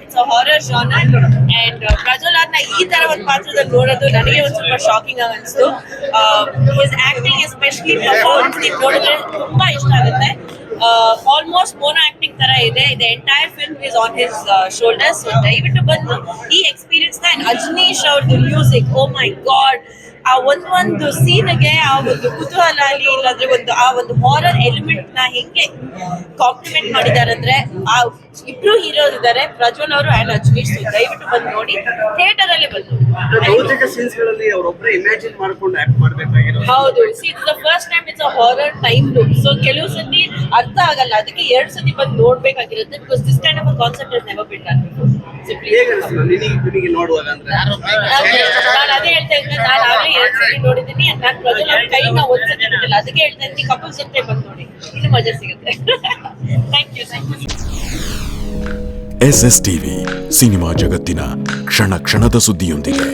It's a horror genre and Prajwal ಈ ತರ ಒಂದು ಪಾತ್ರದಲ್ಲಿ ನೋಡೋದು ನನಗೆ ಒಂದು ಸ್ವಲ್ಪ ಶಾಕಿಂಗ್ ಆಗಿ ಅನಿಸ್ತು. ಹಿಸ್ ಆಕ್ಟಿಂಗ್ ಎಸ್ಪೆಷಲಿ ಪರ್ಫಾರ್ಮೆನ್ಸ್ ನೀವು ನೋಡಿದ್ರೆ ತುಂಬಾ ಇಷ್ಟ ಆಗುತ್ತೆ. ಆಲ್ಮೋಸ್ಟ್ ಮೋನೋ ಆಕ್ಟಿಂಗ್ ತರ ಇದೆ. The entire film is on his shoulders. ದಯವಿಟ್ಟು ಬಂದು ಈ ಎಕ್ಸ್ಪೀರಿಯನ್ಸ್ ನ ಅಜನೀಶ್ ಅವ್ರದ್ದು ಮ್ಯೂಸಿಕ್, ಓ ಮೈ ಗಾಡ್, ಆ ಒಂದು ಸೀನ್ಗೆ ಆ ಒಂದು ಕುತೂಹಲ ಆಗಲಿ, ಇಲ್ಲಾಂದ್ರೆ ಆ ಒಂದು ಹಾರರ್ ಎಲಿಮೆಂಟ್ ನ ಹೆಂಗೆ ಕಾಂಪ್ಲಿಮೆಂಟ್ ಮಾಡಿದ್ದಾರೆ ಅಂದ್ರೆ, ಆ ಇಬ್ರು ಹೀರೋಸ್ ಇದ್ದಾರೆ, ಪ್ರಜ್ವಲ್ ಅವರು ಅಂಡ್ ಅಜನೀಶ್. ದಯವಿಟ್ಟು ಬಂದು ನೋಡಿ, ಥಿಯೇಟರ್ ಅಲ್ಲಿ ಬಂದು. ಹೌದು, it's the first time it's a horror time loop. So ಕೆಲವು ಸತಿ ಅರ್ಥ ಆಗಲ್ಲ, ಅದಕ್ಕೆ 2 ಸತಿ ಬಂದು ನೋಡ್ಬೇಕಾಗಿರುತ್ತೆ. Because this kind of a concept is never been done. ನಾನು ಅದೇ ಹೇಳ್ತಾ ಇದ್ದೆ, ನಾನು ಆಗಲೇ 2 ಸತಿ ನೋಡಿದ್ದೀನಿ. ನಾನು ಪ್ರಜ್ವಲ್ ಅವ್ರ ಕೈ ನಾವು 1 ಸತಿ ನೋಡಿಲ್ಲ, ಅದಕ್ಕೆ ಹೇಳ್ತಾ ಇದ್ದೀನಿ ಕಪಲ್ಸ್ ಜೊತೆ ಬಂದು ನೋಡಿ, ಇನ್ನು ಮಜಾ ಸಿಗುತ್ತೆ. Thank you. SS TV, cinema ಜಗತ್ತಿನ ಕ್ಷಣ ಕ್ಷಣದ ಸುದ್ದಿಯೊಂದಿಗೆ.